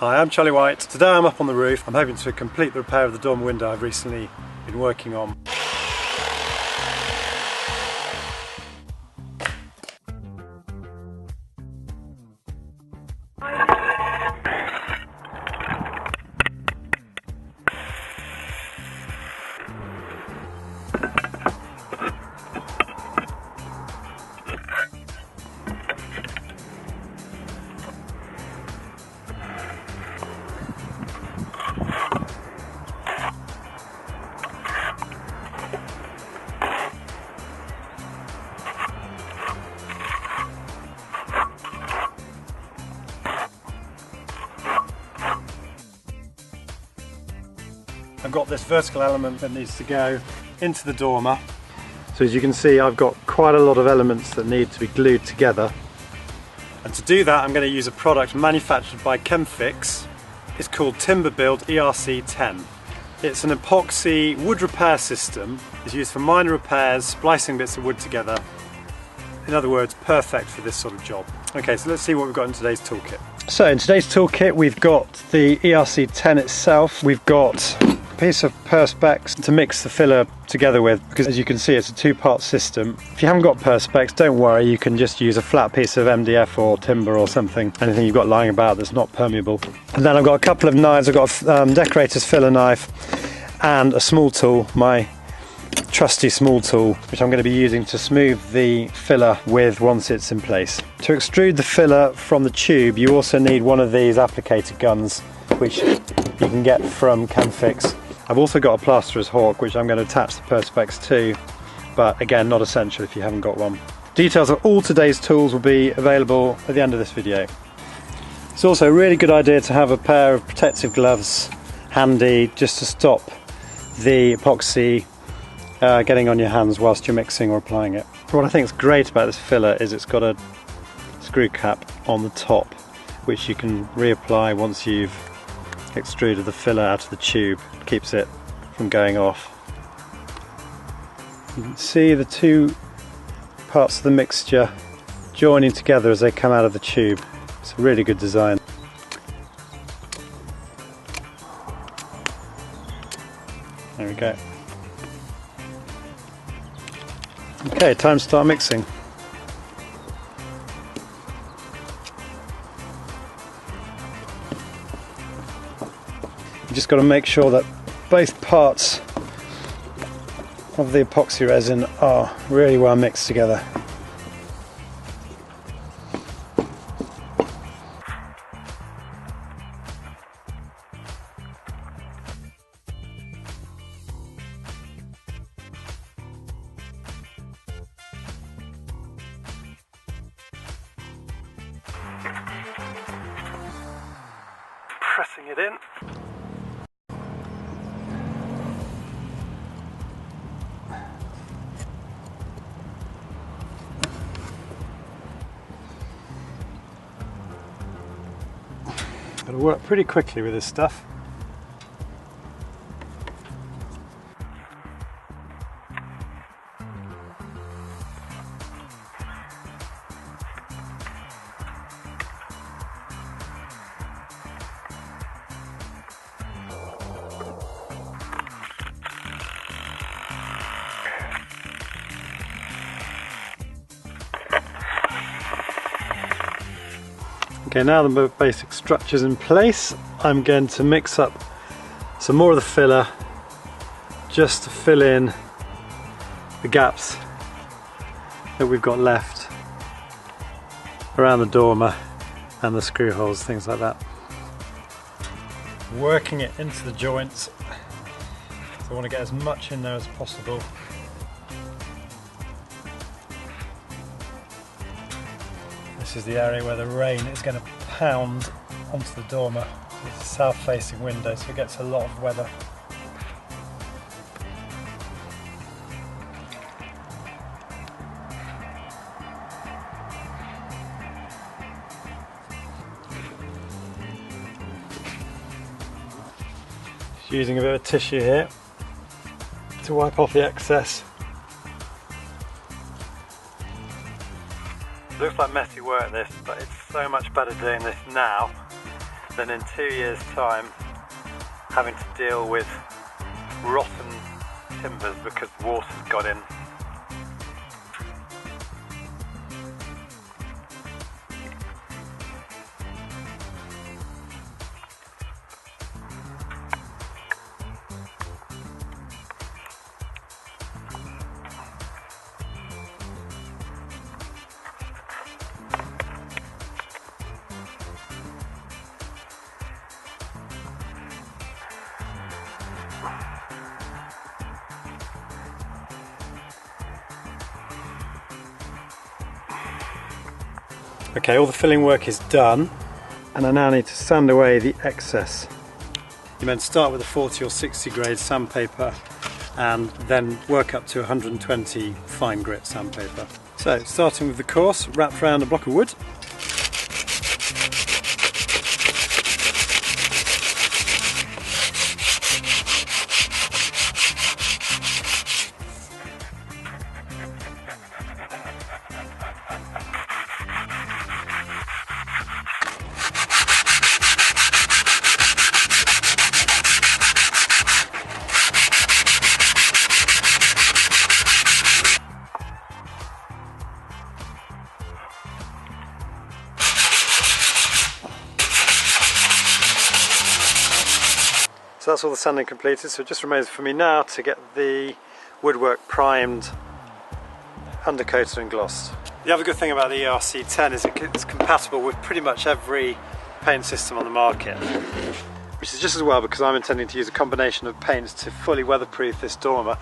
Hi, I'm DIYte. Today I'm up on the roof. I'm hoping to complete the repair of the dormer window I've recently been working on. I've got this vertical element that needs to go into the dormer. So as you can see, I've got quite a lot of elements that need to be glued together. And to do that, I'm going to use a product manufactured by Chemfix. It's called Timber Build ERC10. It's an epoxy wood repair system. It's used for minor repairs, splicing bits of wood together. In other words, perfect for this sort of job. Okay, so let's see what we've got in today's toolkit. So in today's toolkit, we've got the ERC10 itself. We've got piece of perspex to mix the filler together with, because as you can see, it's a two-part system. If you haven't got perspex, don't worry, you can just use a flat piece of MDF or timber or something, anything you've got lying about that's not permeable. And then I've got a couple of knives. I've got a decorator's filler knife and a small tool, my trusty small tool, which I'm going to be using to smooth the filler with once it's in place. To extrude the filler from the tube, you also need one of these applicator guns, which you can get from Chemfix. I've also got a plasterer's hawk, which I'm going to attach the perspex to, but again, not essential if you haven't got one. Details of all today's tools will be available at the end of this video. It's also a really good idea to have a pair of protective gloves handy, just to stop the epoxy getting on your hands whilst you're mixing or applying it. What I think is great about this filler is it's got a screw cap on the top, which you can reapply once you've extruded the filler out of the tube. It keeps it from going off. You can see the two parts of the mixture joining together as they come out of the tube. It's a really good design. There we go. Okay, time to start mixing. You just got to make sure that both parts of the epoxy resin are really well mixed together. Pressing it in. Got to work pretty quickly with this stuff. Okay, now the basic structure's in place, I'm going to mix up some more of the filler just to fill in the gaps that we've got left around the dormer and the screw holes, things like that. Working it into the joints, so I want to get as much in there as possible. This is the area where the rain is going to pound onto the dormer. It's a south-facing window, so it gets a lot of weather. Just using a bit of tissue here to wipe off the excess. Looks like messy work this, but it's so much better doing this now than in 2 years' time having to deal with rotten timbers because water's got in. Okay, all the filling work is done and I now need to sand away the excess. You meant start with a 40 or 60 grade sandpaper and then work up to 120 fine grit sandpaper. So starting with the course, wrapped around a block of wood. So that's all the sanding completed, so it just remains for me now to get the woodwork primed, undercoated and glossed. The other good thing about the ERC10 is it's compatible with pretty much every paint system on the market, which is just as well because I'm intending to use a combination of paints to fully weatherproof this dormer.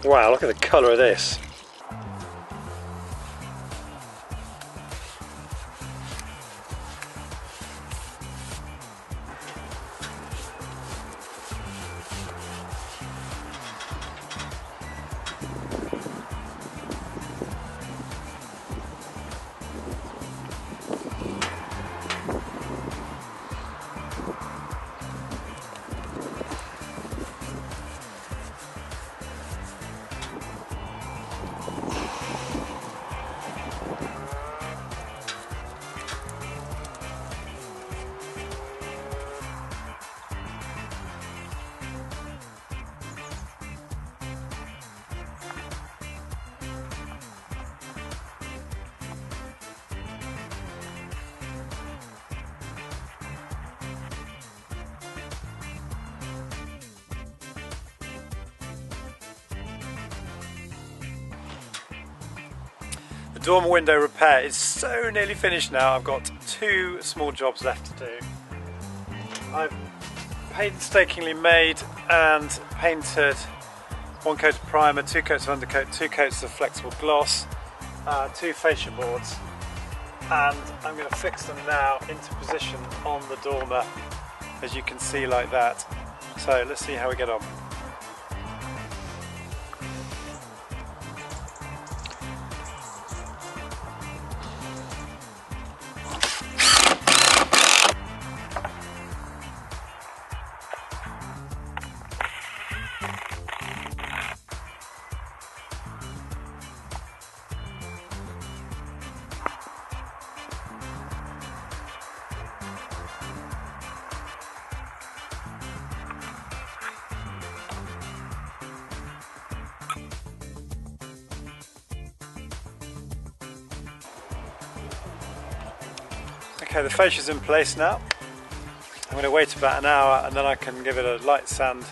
Wow, look at the colour of this. The dormer window repair is so nearly finished now. I've got 2 small jobs left to do. I've painstakingly made and painted 1 coat of primer, 2 coats of undercoat, 2 coats of flexible gloss, 2 fascia boards, and I'm going to fix them now into position on the dormer, as you can see, like that. So let's see how we get on. Okay, the fascia's in place now. I'm going to wait about an hour and then I can give it a light sand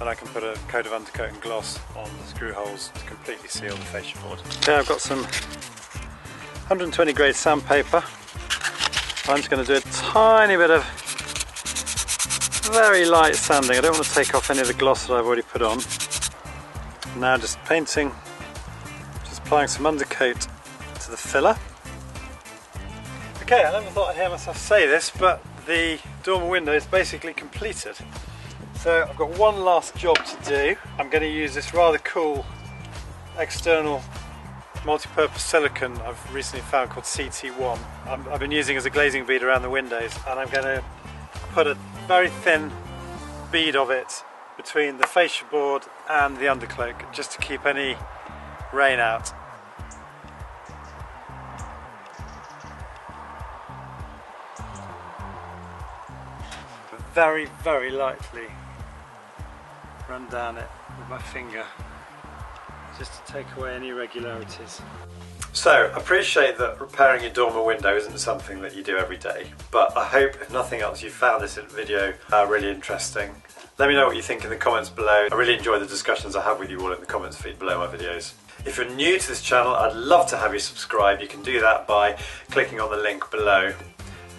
and I can put a coat of undercoat and gloss on the screw holes to completely seal the fascia board. Okay, I've got some 120 grade sandpaper. I'm just going to do a tiny bit of very light sanding. I don't want to take off any of the gloss that I've already put on. Now just painting, just applying some undercoat to the filler. Okay, I never thought I'd hear myself say this, but the dormer window is basically completed. So I've got one last job to do. I'm going to use this rather cool external multi-purpose silicone I've recently found called CT1. I've been using as a glazing bead around the windows, and I'm going to put a very thin bead of it between the fascia board and the undercloak just to keep any rain out. very, very lightly run down it with my finger, just to take away any irregularities. So, I appreciate that repairing your dormer window isn't something that you do every day, but I hope, if nothing else, you found this video really interesting. Let me know what you think in the comments below. I really enjoy the discussions I have with you all in the comments feed below my videos. If you're new to this channel, I'd love to have you subscribe. You can do that by clicking on the link below.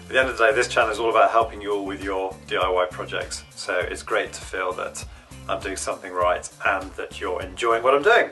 At the end of the day, this channel is all about helping you all with your DIY projects, so it's great to feel that I'm doing something right and that you're enjoying what I'm doing.